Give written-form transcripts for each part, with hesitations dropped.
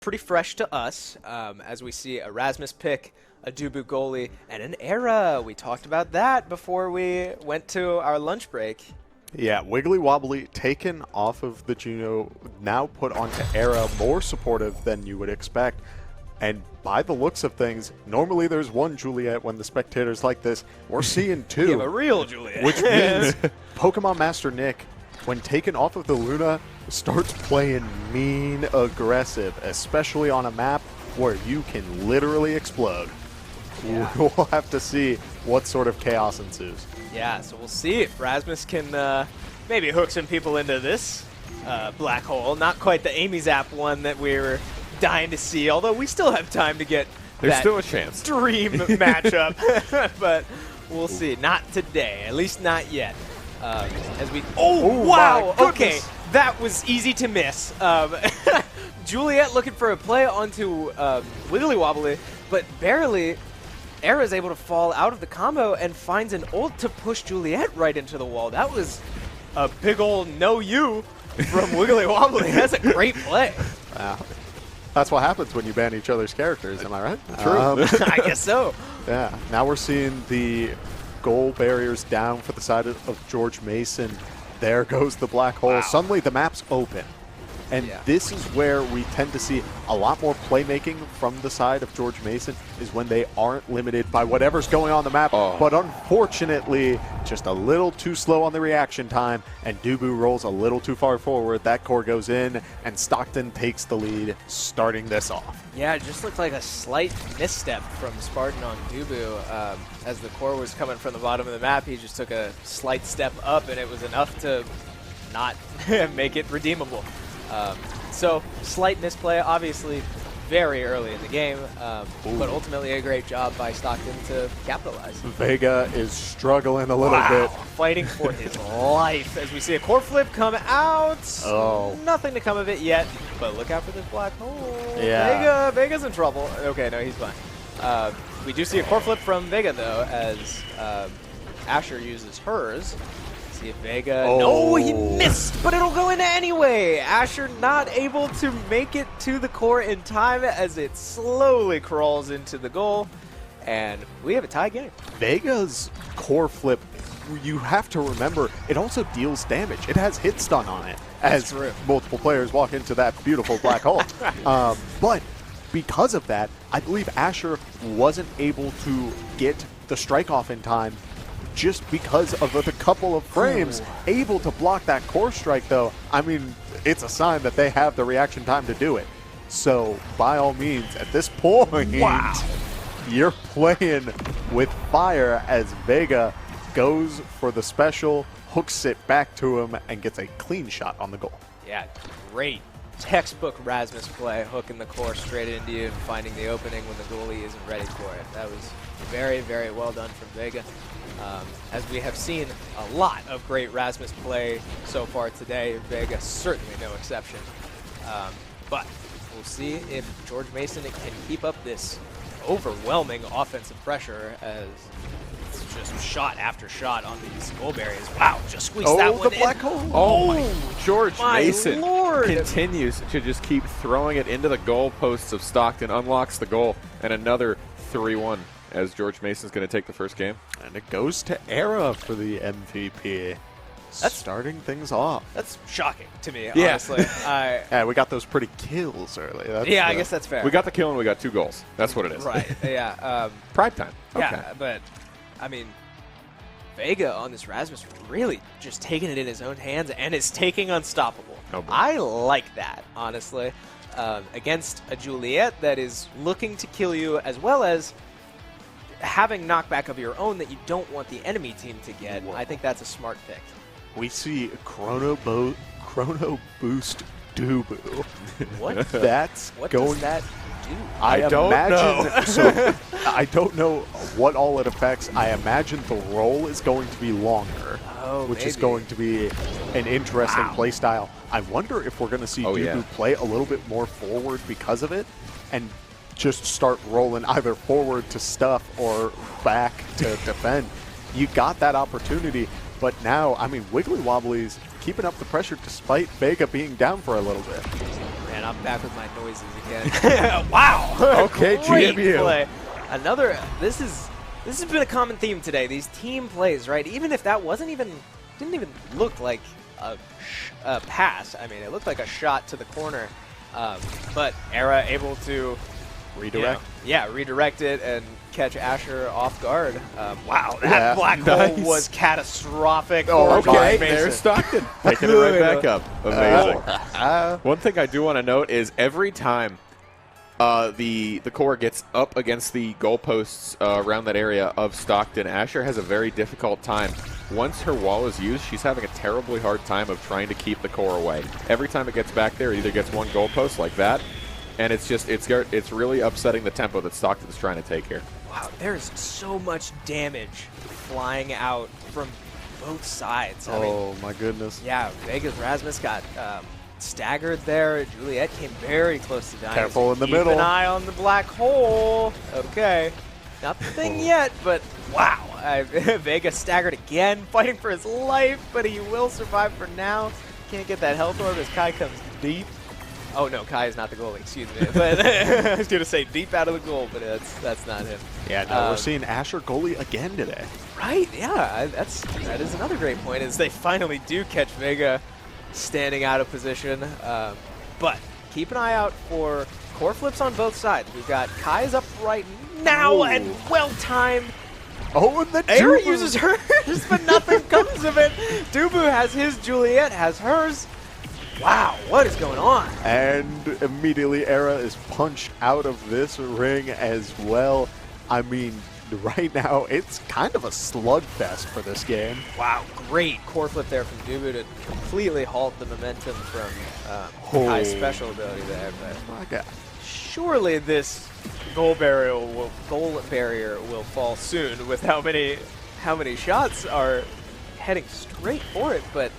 pretty fresh to us as we see a Rasmus pick, a Dubu goalie, and an Era. We talked about that before we went to our lunch break. Yeah, Wiggly Wobbly taken off of the Juno, now put onto Era, more supportive than you would expect. And by the looks of things, normally there's one Juliet when the spectators like this. We're seeing two. You have a real Juliet. Which means Pokemon Master Nick, when taken off of the Luna, starts playing mean aggressive, especially on a map where you can literally explode. Yeah. We'll have to see what sort of chaos ensues. Yeah, so we'll see if Rasmus can maybe hook some people into this black hole. Not quite the Amy Zap one that we were dying to see, although we still have time to get There's still a chance. Dream matchup. But we'll see. Not today, at least not yet. As we wow, okay, that was easy to miss. Juliet looking for a play onto Wiggly Wobbly, but barely. Era's able to fall out of the combo and finds an ult to push Juliet right into the wall. That was a big old no you from Wiggly Wobbly. That's a great play. Wow. That's what happens when you ban each other's characters, am I right? True. I guess so. Yeah, now we're seeing the goal barriers down for the side of George Mason. There goes the black hole. Wow. Suddenly the map's open. And this is where we tend to see a lot more playmaking from the side of George Mason, is when they aren't limited by whatever's going on the map. But unfortunately, just a little too slow on the reaction time, and Dubu rolls a little too far forward. That core goes in, and Stockton takes the lead, starting this off. Yeah, it just looked like a slight misstep from Spartan on Dubu. As the core was coming from the bottom of the map, he just took a slight step up, and it was enough to not make it redeemable. So, slight misplay, obviously very early in the game, but ultimately a great job by Stockton to capitalize. Vega is struggling a little bit. Fighting for his life as we see a core flip come out. Nothing to come of it yet, but look out for this black hole. Yeah. Vega's in trouble. Okay, no, he's fine. We do see a core flip from Vega, though, as Asher uses hers. See if Vega. No, he missed, but it'll go in anyway. Asher not able to make it to the core in time as it slowly crawls into the goal, and we have a tie game. Vega's core flip, you have to remember, it also deals damage. It has hit stun on it, as multiple players walk into that beautiful black hole. But because of that, I believe Asher wasn't able to get the strike off in time, just because of the couple of frames. Able to block that core strike, though, I mean, it's a sign that they have the reaction time to do it. So, by all means, at this point, you're playing with fire as Vega goes for the special, hooks it back to him, and gets a clean shot on the goal. Yeah, great textbook Rasmus play, hooking the core straight into you and finding the opening when the goalie isn't ready for it. That was very, very well done from Vega. As we have seen a lot of great Rasmus play so far today, Vega certainly no exception. But we'll see if George Mason can keep up this overwhelming offensive pressure as it's just shot after shot on these goal barriers. Wow, just squeezed that one the black hole. George Mason Lord. continues to just keep throwing it into the goal posts of Stockton, unlocks the goal, and another 3-1 as George Mason's going to take the first game. And it goes to Era for the MVP. That's starting things off. That's shocking to me, honestly. Yeah, we got those pretty kills early. I guess that's fair. We got the kill and we got 2 goals. That's what it is. Right, yeah. Pride time. Yeah, but, I mean, Vega on this Rasmus really just taking it in his own hands and is taking Unstoppable. I like that, honestly. Against a Juliet that is looking to kill you, as well as having knockback of your own that you don't want the enemy team to get. I think that's a smart pick. We see Chrono Boost Dubu. What? What does that do? I don't know. So I don't know what all it affects. I imagine the roll is going to be longer, which is going to be an interesting play style. I wonder if we're going to see Dubu play a little bit more forward because of it, and just start rolling either forward to stuff or back to defend. You got that opportunity, but now, I mean, Wiggly Wobbly's keeping up the pressure despite Vega being down for a little bit. Man, man, I'm back with my noises again. Wow. Okay, Great GMU. play. Another. This has been a common theme today. These team plays, right? Even if that didn't even look like a pass. I mean, it looked like a shot to the corner. But Era able to Redirect. Redirect it and catch Asher off guard. Wow, that black hole was catastrophic. Oh, for okay. George Mason. There's Stockton. Taking it right back up. Amazing. One thing I do want to note is every time the core gets up against the goalposts around that area of Stockton, Asher has a very difficult time. Once her wall is used, she's having a terribly hard time of trying to keep the core away. Every time it gets back there, it either gets one goalpost like that, and it's really upsetting the tempo that Stockton's trying to take here. Wow, there's so much damage flying out from both sides. I mean, My goodness. yeah, Vega's Rasmus got staggered there. Juliet came very close to dying. Careful in the Keep middle. an eye on the black hole. Okay. Nothing yet, but wow. Vega staggered again, fighting for his life, but he will survive for now. Can't get that health orb as Kai comes deep. Oh no, Kai is not the goalie, excuse me. But I was going to say deep out of the goal, but that's not him. Yeah, no, we're seeing Asher goalie again today. Right, yeah, that is another great point, is they finally do catch Vega standing out of position. But keep an eye out for core flips on both sides. We've got Kai's up right now. Ooh. And well-timed. Oh, and the Era Dubu. uses hers, but nothing comes of it. Dubu has his, Juliet has hers. Wow, what is going on? And immediately Era is punched out of this ring as well. I mean, right now, it's kind of a slugfest for this game. Wow, great core flip there from Dubu to completely halt the momentum from Kai's special ability there. But My God. surely this goal barrier will fall soon with how many shots are heading straight for it. But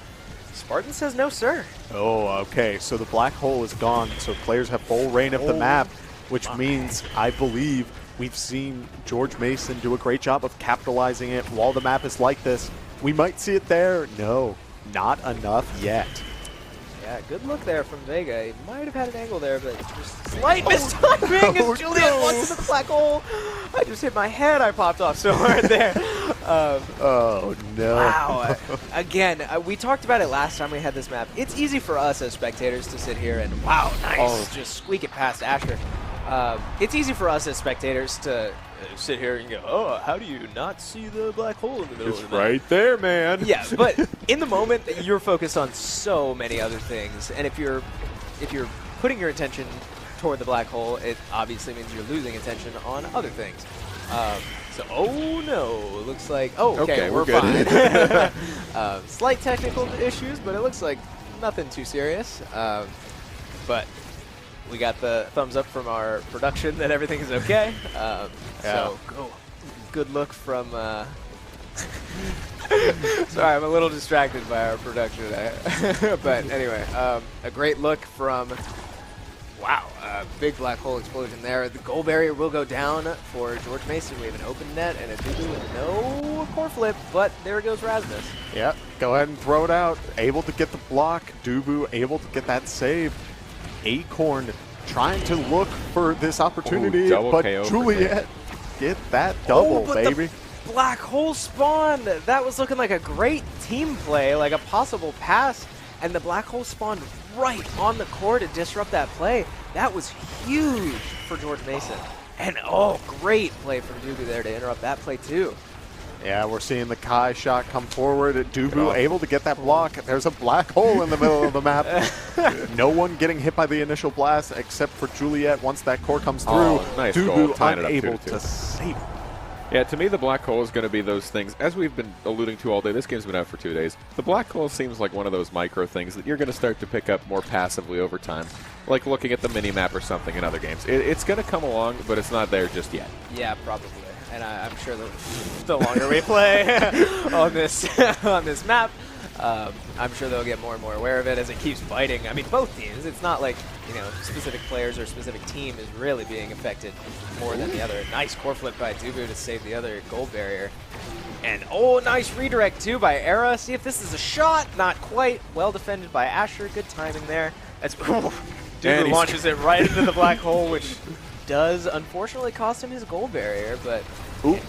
Spartan says no, sir. Oh, okay. So the black hole is gone. So players have full reign of the map, which means I believe we've seen George Mason do a great job of capitalizing it while the map is like this. We might see it there. No, not enough yet. Yeah, good look there from Vega. He might have had an angle there, but just slight mistiming as Juliet walks into the black hole. I just hit my head. I popped off so hard there. Oh, no. Wow. Again, we talked about it last time we had this map. It's easy for us as spectators to sit here and, wow, nice, just squeak it past Asher. It's easy for us as spectators to sit here and go, oh, how do you not see the black hole in the middle It's of the map? right there, man. Yeah, but in the moment, you're focused on so many other things, and if you're putting your attention toward the black hole, it obviously means you're losing attention on other things. So, oh no, it looks like, okay, we're good. fine. Slight technical issues, but it looks like nothing too serious. But we got the thumbs up from our production that everything is okay. So, good look from... Sorry, I'm a little distracted by our production. But anyway, a great look from... Wow, big black hole explosion there. The goal barrier will go down for George Mason. We have an open net and a Dubu with no core flip, but there goes Rasmus. Yep, go ahead and throw it out. Able to get the block. Dubu able to get that save. Acorn trying to look for this opportunity, but KO Juliet get that double, but baby. The black hole spawn. That was looking like a great team play, like a possible pass, and the black hole spawned right on the core to disrupt that play. That was huge for George Mason. And great play from Dubu there to interrupt that play too. Yeah, we're seeing the Kai shot come forward. Dubu able to get that block. There's a black hole in the middle of the map. No one getting hit by the initial blast except for Juliet once that core comes through. Nice goal, Dubu tying it up unable 2-2. to save it. Yeah, to me, the black hole is going to be those things, as we've been alluding to all day. This game's been out for 2 days. The black hole seems like one of those micro things that you're going to start to pick up more passively over time, like looking at the mini-map or something in other games. It's going to come along, but it's not there just yet. Yeah, probably. And I'm sure the longer we play on this map, I'm sure they'll get more and more aware of it as it keeps fighting. I mean, both teams. It's not like, specific players or specific team is really being affected more than the other. Nice core flip by Dubu to save the other gold barrier. And, nice redirect, too, by Era. See if this is a shot. Not quite. Well defended by Asher. Good timing there. That's Duber launches it right into the black hole, which does unfortunately cost him his goal barrier, but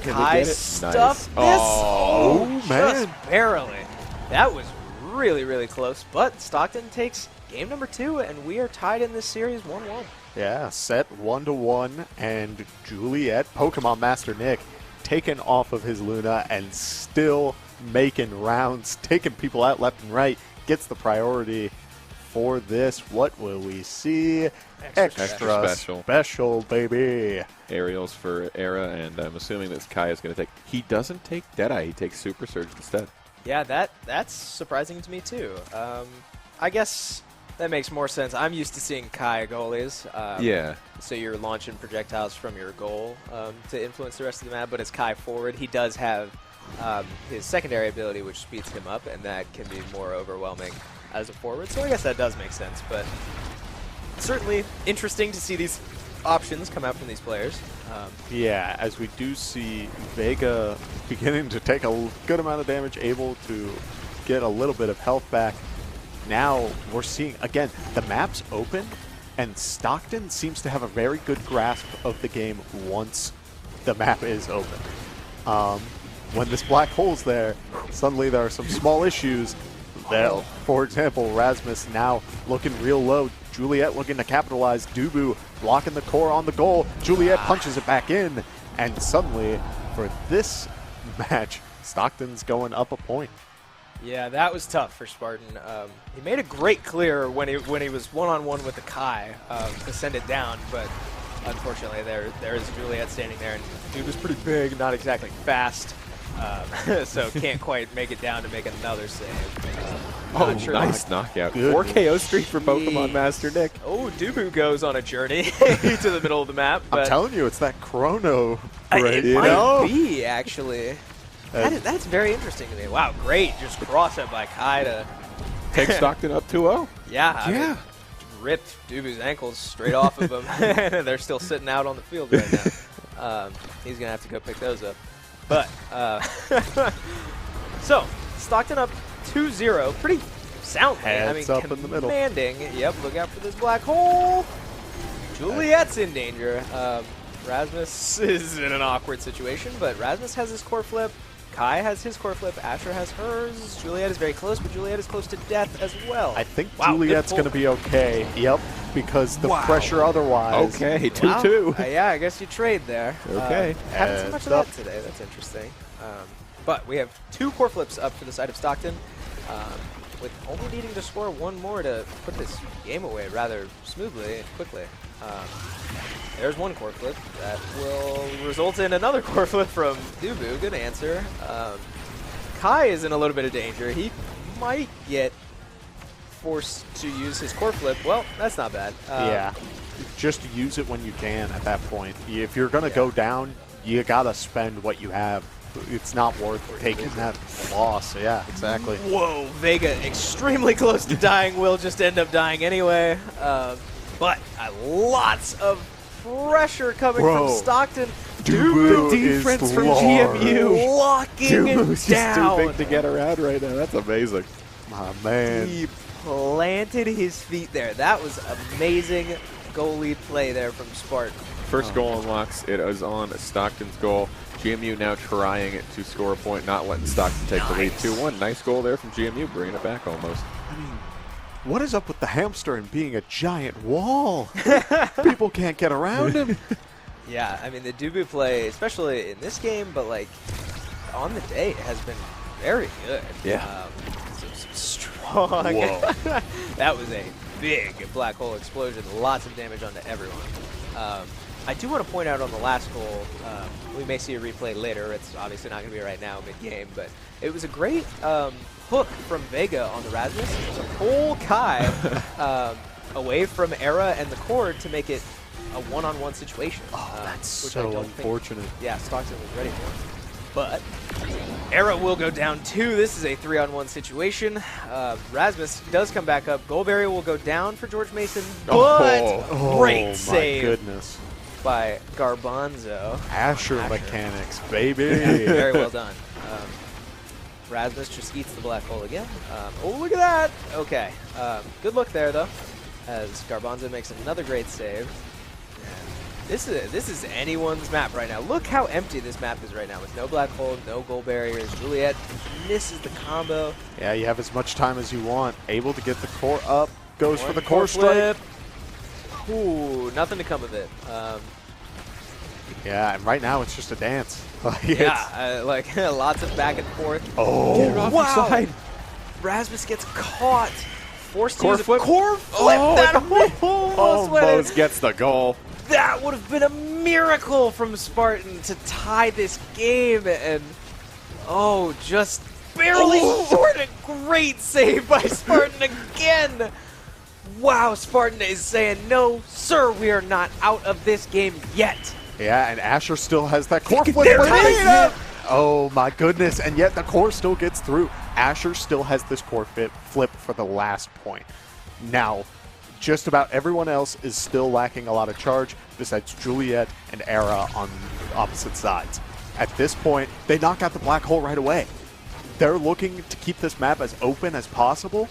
Kai stuffed this. Oh, man. Just barely. That was really, really close, but Stockton takes game number 2, and we are tied in this series 1-1. Yeah, set 1-1, and Juliet, Pokemon Master Nick, taken off of his Luna and still making rounds, taking people out left and right, gets the priority for this. What will we see? Extra special, baby. Aerials for Era, and I'm assuming that Kai is going to take... He doesn't take Deadeye, he takes Super Surge instead. Yeah, that's surprising to me too. I guess that makes more sense. I'm used to seeing Kai goalies. Yeah. So you're launching projectiles from your goal to influence the rest of the map, but as Kai forward, he does have his secondary ability, which speeds him up, and that can be more overwhelming as a forward. So I guess that does make sense, but certainly interesting to see these options come out from these players. Yeah, as we do see Vega beginning to take a good amount of damage, able to get a little bit of health back. Now we're seeing, again, the map's open, and Stockton seems to have a very good grasp of the game once the map is open. When this black hole's there, suddenly there are some small issues. For example, Rasmus now looking real low. Juliet looking to capitalize. Dubu blocking the core on the goal. Juliet punches it back in. And suddenly, for this match, Stockton's going up a point. Yeah, that was tough for Spartan. He made a great clear when he was one-on-one with the Kai to send it down, but unfortunately there is Juliet standing there, and Dubu's pretty big, not exactly fast. So can't quite make it down to make another save. Nice knockout. 4 KO streak for Pokemon Master Nick. Oh, Dubu goes on a journey to the middle of the map. I'm telling you, it's that chrono. It might be, actually. That's very interesting to me. Wow, great. Just cross it by Kai to take Stockton up 2-0. Yeah. I mean, ripped Dubu's ankles straight off of him. They're still sitting out on the field right now. He's going to have to go pick those up. But, so, Stockton up 2-0, pretty soundly. Heads up in the middle. Commanding. Yep, look out for this black hole. Juliet's in danger. Rasmus is in an awkward situation, but Rasmus has his core flip. Kai has his core flip. Asher has hers. Juliet is very close, but Juliet is close to death as well. I think Juliet's going to be okay. Yep, because the pressure otherwise. Okay, 2-2. Yeah, I guess you trade there. Okay. Haven't seen much of that today. That's interesting. But we have 2 core flips up for the side of Stockton, with only needing to score 1 more to put this game away rather smoothly and quickly. There's 1 core flip that will result in another core flip from Dubu. Good answer. Kai is in a little bit of danger. He might get forced to use his core flip. Well, that's not bad. Yeah, just use it when you can at that point. If you're going to go down, you got to spend what you have. It's not worth taking that loss. Yeah, exactly. Whoa, Vega extremely close to dying. Will just end up dying anyway. But lots of pressure coming from Stockton. Dubu the defense is from large. GMU. Locking Dubu's it down. just too big to get around right now. That's amazing. My man. He planted his feet there. That was amazing goalie play there from Spartan. First goal unlocks. It is on Stockton's goal. GMU now trying to score a point, not letting Stockton take the lead. 2-1. Nice goal there from GMU, bringing it back almost. I mean, what is up with the hamster and being a giant wall? People can't get around him. Yeah, I mean, the Dubu play, especially in this game, but like on the day, has been very good. Yeah. Some strong. That was a big black hole explosion. Lots of damage onto everyone. I do want to point out on the last goal, we may see a replay later. It's obviously not going to be right now mid-game, but it was a great hook from Vega on the Rasmus to pull Kai away from Era and the cord to make it a one-on-one situation. That's which so I don't unfortunate. think, Stockton was ready for. But Era will go down 2. This is a 3-on-1 situation. Rasmus does come back up. Goal barrier will go down for George Mason, but great save. My goodness. By Garbanzo. Asher mechanics, baby. Very well done. Rasmus just eats the black hole again. Oh, look at that. Okay. Good look there, though. as Garbanzo makes another great save. This is anyone's map right now. Look how empty this map is right now with no black hole, no goal barriers. Juliet misses the combo. Yeah, you have as much time as you want. Able to get the core up. Goes for the core strike. Ooh, nothing to come of it. Yeah, and right now it's just a dance. Like lots of back and forth. Oh, get it off your side. Rasmus gets caught. Forced to Core use a flip. core flip. That Almost gets the goal. That would have been a miracle from Spartan to tie this game, and just barely short. A great save by Spartan again. Wow, Spartan is saying, no, sir, we are not out of this game yet. Yeah, and Asher still has that core flip. Oh my goodness, and yet the core still gets through. Asher still has this core flip for the last point. Now, just about everyone else is still lacking a lot of charge besides Juliet and Era on opposite sides. At this point, they knock out the black hole right away. They're looking to keep this map as open as possible,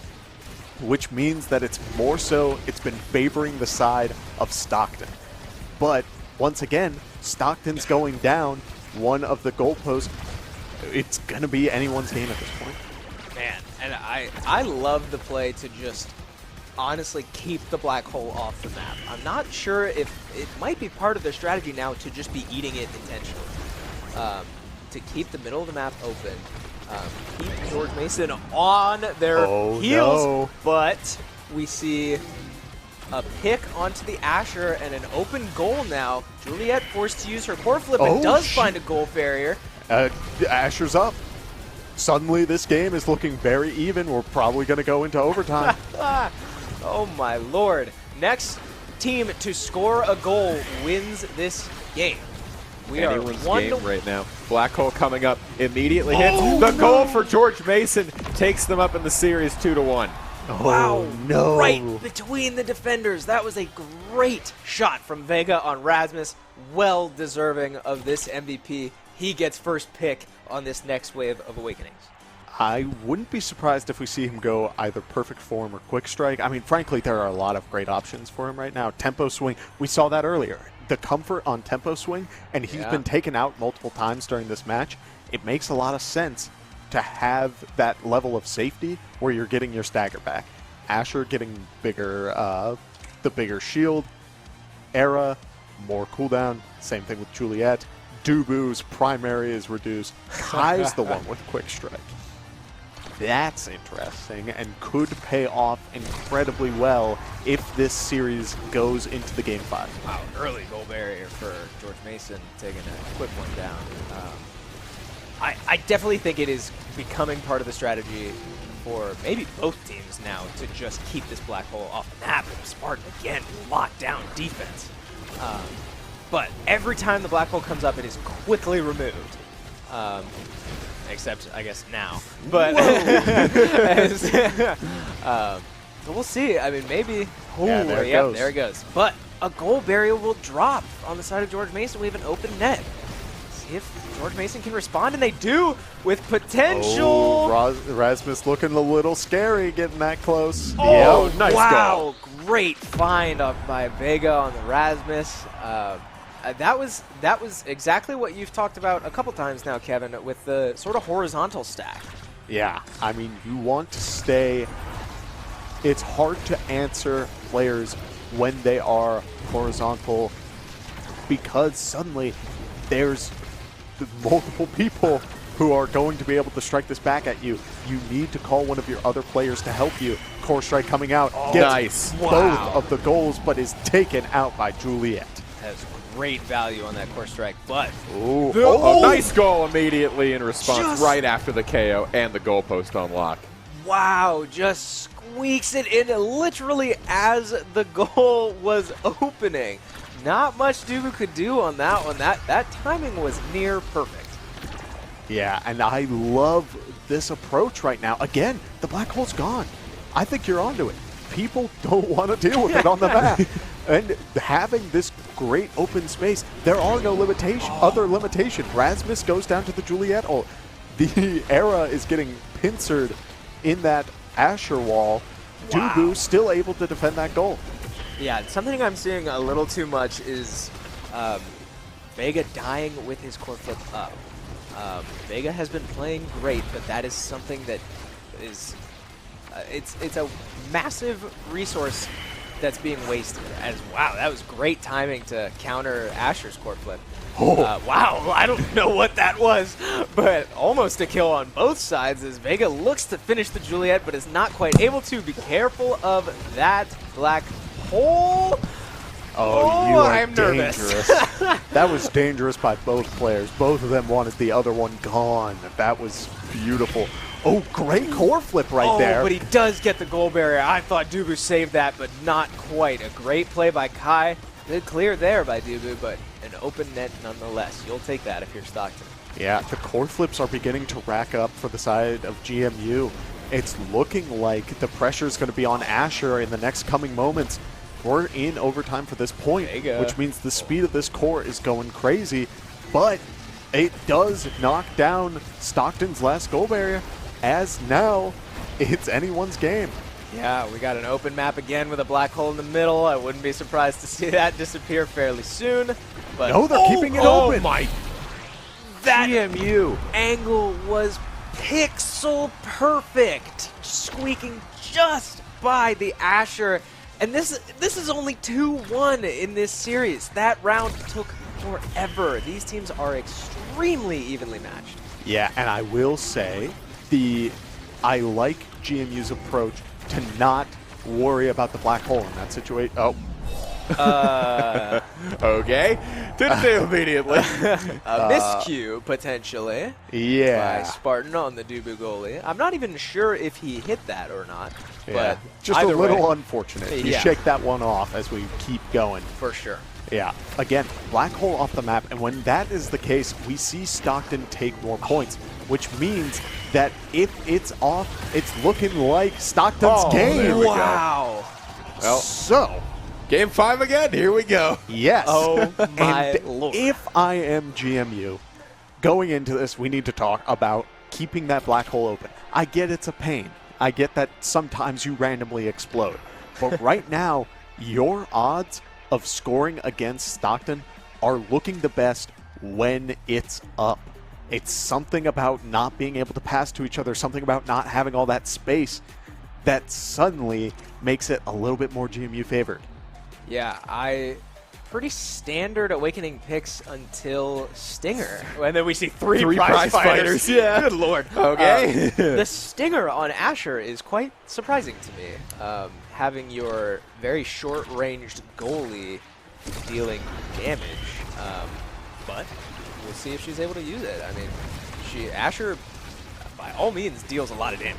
which means that it's been favoring the side of Stockton. But once again, Stockton's going down one of the goalposts. It's going to be anyone's game at this point. Man, and I love the play to just honestly keep the black hole off the map. I'm not sure if it might be part of their strategy now to just be eating it intentionally. To keep the middle of the map open, keep George Mason on their heels, no. But we see a pick onto the Asher and an open goal now. Juliet forced to use her core flip and does find a goal barrier. Asher's up. Suddenly this game is looking very even. We're probably going to go into overtime. Oh my lord. Next team to score a goal wins this game. We Anyone's are game right now. Black hole coming up. Immediately hits. The goal for George Mason takes them up in the series 2-1. Wow, no. Right between the defenders. That was a great shot from Vega on Rasmus. Well deserving of this MVP. He gets first pick on this next wave of Awakenings. I wouldn't be surprised if we see him go either perfect form or quick strike. I mean, frankly, there are a lot of great options for him right now. Tempo swing, we saw that earlier. The comfort on tempo swing, and he's been taken out multiple times during this match. It makes a lot of sense to have that level of safety where you're getting your stagger back. Asher getting bigger, the bigger shield. Era, more cooldown. Same thing with Juliet. Dubu's primary is reduced. Kai's the one with quick strike. That's interesting and could pay off incredibly well if this series goes into the Game 5. Wow, early goal barrier for George Mason taking a quick one down. I definitely think it is becoming part of the strategy for maybe both teams now to just keep this black hole off the map. And Spartan, again, locked down defense. But every time the black hole comes up, it is quickly removed. Except, I guess, now. But we'll see. I mean, maybe. Yeah, there it goes. There it goes. But a goal barrier will drop on the side of George Mason. We have an open net. See if George Mason can respond, and they do with potential. Rasmus looking a little scary getting that close. Oh, yep. Nice wow. Great find up by Vega on the Rasmus. That was exactly what you've talked about a couple times now, Kevin, with the sort of horizontal stack. Yeah, I mean, you want to stay. It's hard to answer players when they are horizontal because suddenly there's multiple people who are going to be able to strike this back at you. You need to call one of your other players to help you. Core strike coming out. Gets both of the goals, but is taken out by Juliet. Has great value on that core strike, but a nice goal immediately in response right after the KO and the goalpost unlock. Wow, just squeaks it in literally as the goal was opening. Not much Dubu could do on that one. That timing was near perfect. Yeah, and I love this approach right now. Again, the black hole's gone. I think you're onto it. People don't want to deal with it on the map. And having this great open space, there are no other limitation. Rasmus goes down to the Juliet ult. The Era is getting pincered in that Asher wall. Dubu still able to defend that goal. Yeah, something I'm seeing a little too much is Vega dying with his core flip up. Vega has been playing great, but that is something that is it's a massive resource that's being wasted. As wow, that was great timing to counter Asher's core flip. Oh. Wow, I don't know what that was, but almost a kill on both sides as Vega looks to finish the Juliet, but is not quite able to. Be careful of that black hole. Oh, you are I'm dangerous. That was dangerous by both players. Both of them wanted the other one gone. That was beautiful. Oh, great core flip right there. Oh, but he does get the goal barrier. I thought Dubu saved that, but not quite. A great play by Kai. Good clear there by Dubu, but an open net nonetheless. You'll take that if you're Stockton. Yeah, the core flips are beginning to rack up for the side of GMU. It's looking like the pressure is going to be on Asher in the next coming moments. We're in overtime for this point, which means the speed of this core is going crazy, but it does knock down Stockton's last goal barrier, as now it's anyone's game. Yeah, we got an open map again with a black hole in the middle. I wouldn't be surprised to see that disappear fairly soon. But no, they're keeping it open. Oh my! That GMU angle was pixel perfect, squeaking just by the Asher. And this is only 2-1 in this series. That round took forever. These teams are extremely evenly matched. Yeah, and I will say I like GMU's approach to not worry about the black hole in that situation. Oh. Okay. Didn't do immediately. A miscue, potentially. Yeah. By Spartan on the Dubu goalie. I'm not even sure if he hit that or not. Yeah. But just a little way, unfortunate. You yeah. shake that one off as we keep going. For sure. Yeah. Again, black hole off the map, and when that is the case, we see Stockton take more points, which means that if it's off, it's looking like Stockton's game. There we wow. Go. Well, so, game 5 again. Here we go. yes. Oh my and Lord. if I am GMU, going into this, we need to talk about keeping that black hole open. I get it's a pain. I get that sometimes you randomly explode. But right now, your odds of scoring against Stockton are looking the best when it's up. It's something about not being able to pass to each other, something about not having all that space that suddenly makes it a little bit more GMU favored. Yeah, pretty standard Awakening picks until Stinger. And then we see three prize fighters. Yeah. Good Lord. Okay. The Stinger on Asher is quite surprising to me. Having your very short-ranged goalie dealing damage. But we'll see if she's able to use it. I mean, Asher, by all means, deals a lot of damage.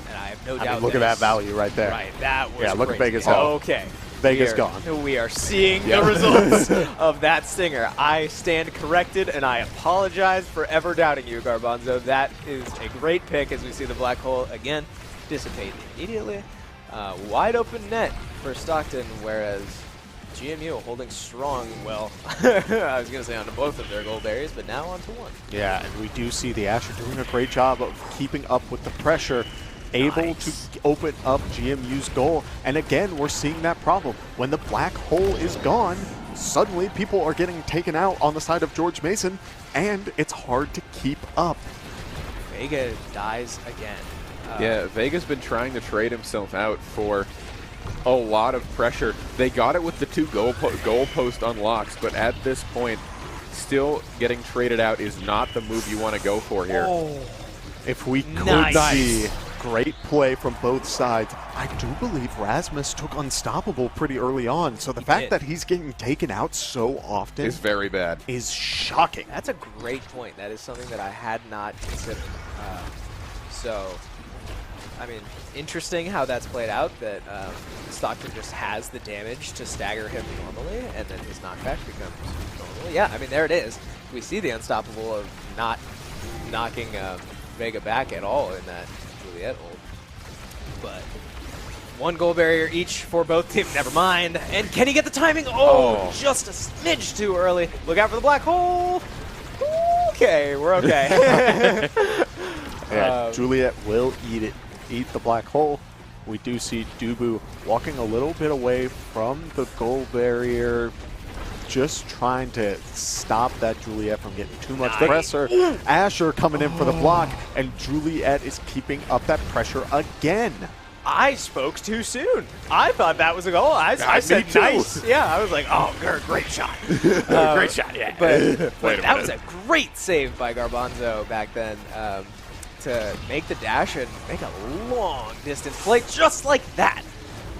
And I have no doubt. Look at that value right there. Right, that was Yeah, look at crazy. Vegas health. Okay. Vegas gone. We are seeing the results of that Stinger. I stand corrected, and I apologize for ever doubting you, Garbanzo. That is a great pick as we see the black hole again dissipate immediately. Wide open net for Stockton, whereas GMU holding strong, well, I was going to say onto both of their goal barriers, but now onto one. Yeah, and we do see the Asher doing a great job of keeping up with the pressure, able to open up GMU's goal. And again, we're seeing that problem. When the black hole is gone, suddenly people are getting taken out on the side of George Mason, and it's hard to keep up. Vega dies again. Yeah, Vega's been trying to trade himself out for a lot of pressure. They got it with the 2 goal post unlocks, but at this point, still getting traded out is not the move you want to go for here. Oh, If we could nice. see great play from both sides, I do believe Rasmus took Unstoppable pretty early on, so the fact that he's getting taken out so often It's very bad. is shocking. That's a great point. That is something that I had not considered. So, I mean, interesting how that's played out, that Stockton just has the damage to stagger him normally, and then his knockback becomes normal. Yeah, I mean, there it is. We see the Unstoppable of not knocking Vega back at all in that Juliet ult. But 1 goal barrier each for both teams. Never mind. And can he get the timing? Oh, just a smidge too early. Look out for the black hole. Okay, we're okay. Yeah, Juliet will eat the black hole. We do see Dubu walking a little bit away from the goal barrier, just trying to stop that Juliet from getting too much pressure. Asher coming in for the block, and Juliet is keeping up that pressure again. I spoke too soon. I thought that was a goal. I said too. nice. Yeah, I was like, oh, great shot. Great shot, yeah. But that was a great save by Garbanzo back then to make the dash and make a long distance play just like that.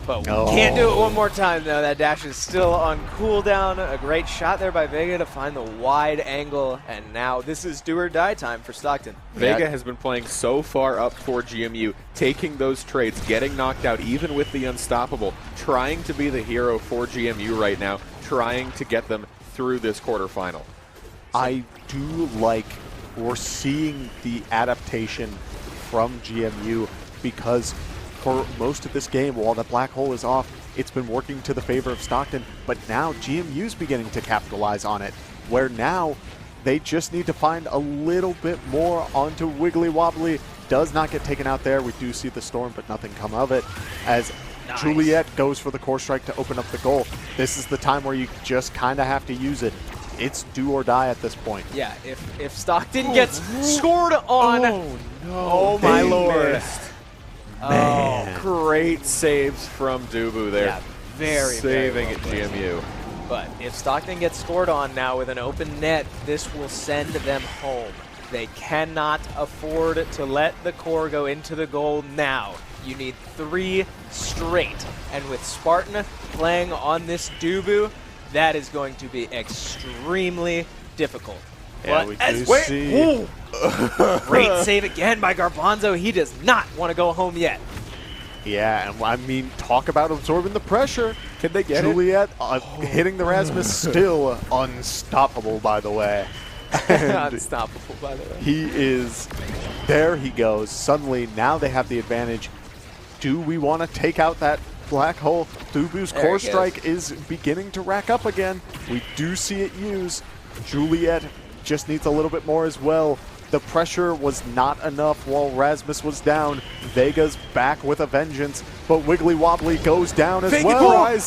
But we can't do it one more time, though. That dash is still on cooldown. A great shot there by Vega to find the wide angle. And now this is do or die time for Stockton. Vega has been playing so far up for GMU, taking those trades, getting knocked out even with the unstoppable, trying to be the hero for GMU right now, trying to get them through this quarterfinal. I do like we're seeing the adaptation from GMU, because for most of this game, while the black hole is off, it's been working to the favor of Stockton, but now GMU's beginning to capitalize on it, where now they just need to find a little bit more onto Wiggly Wobbly. Does not get taken out there. We do see the storm, but nothing come of it, as Juliet goes for the core strike to open up the goal. This is the time where you just kind of have to use it. It's do or die at this point. Yeah, if Stockton gets scored on, oh my lord. Man. Great saves from Dubu there. Yeah, very saving well at GMU. But if Stockton gets scored on now with an open net, this will send them home. They cannot afford to let the core go into the goal now. You need 3 straight. And with Spartan playing on this Dubu, that is going to be extremely difficult. Yeah, we do see. Great save again by Garbanzo. He does not want to go home yet. Yeah, and I mean, talk about absorbing the pressure. Can they get Juliet hitting the Rasmus, still unstoppable, by the way. And unstoppable, by the way. he is, there he goes. Suddenly, now they have the advantage. Do we want to take out that black hole? Dubu's core strike is beginning to rack up again. We do see it use. Juliet just needs a little bit more as well. The pressure was not enough while Rasmus was down. Vega's back with a vengeance, but Wiggly Wobbly goes down as well.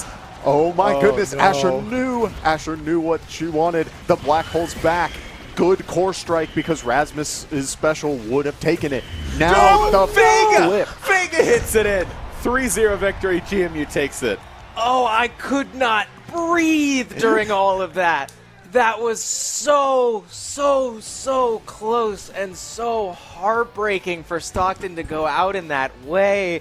Oh my goodness, no. Asher knew what she wanted. The black hole's back. Good core strike, because Rasmus's special would have taken it. Now the flip. Vega hits it in. 3-0 victory. GMU takes it. Oh, I could not breathe during all of that. That was so close and so heartbreaking for Stockton to go out in that way.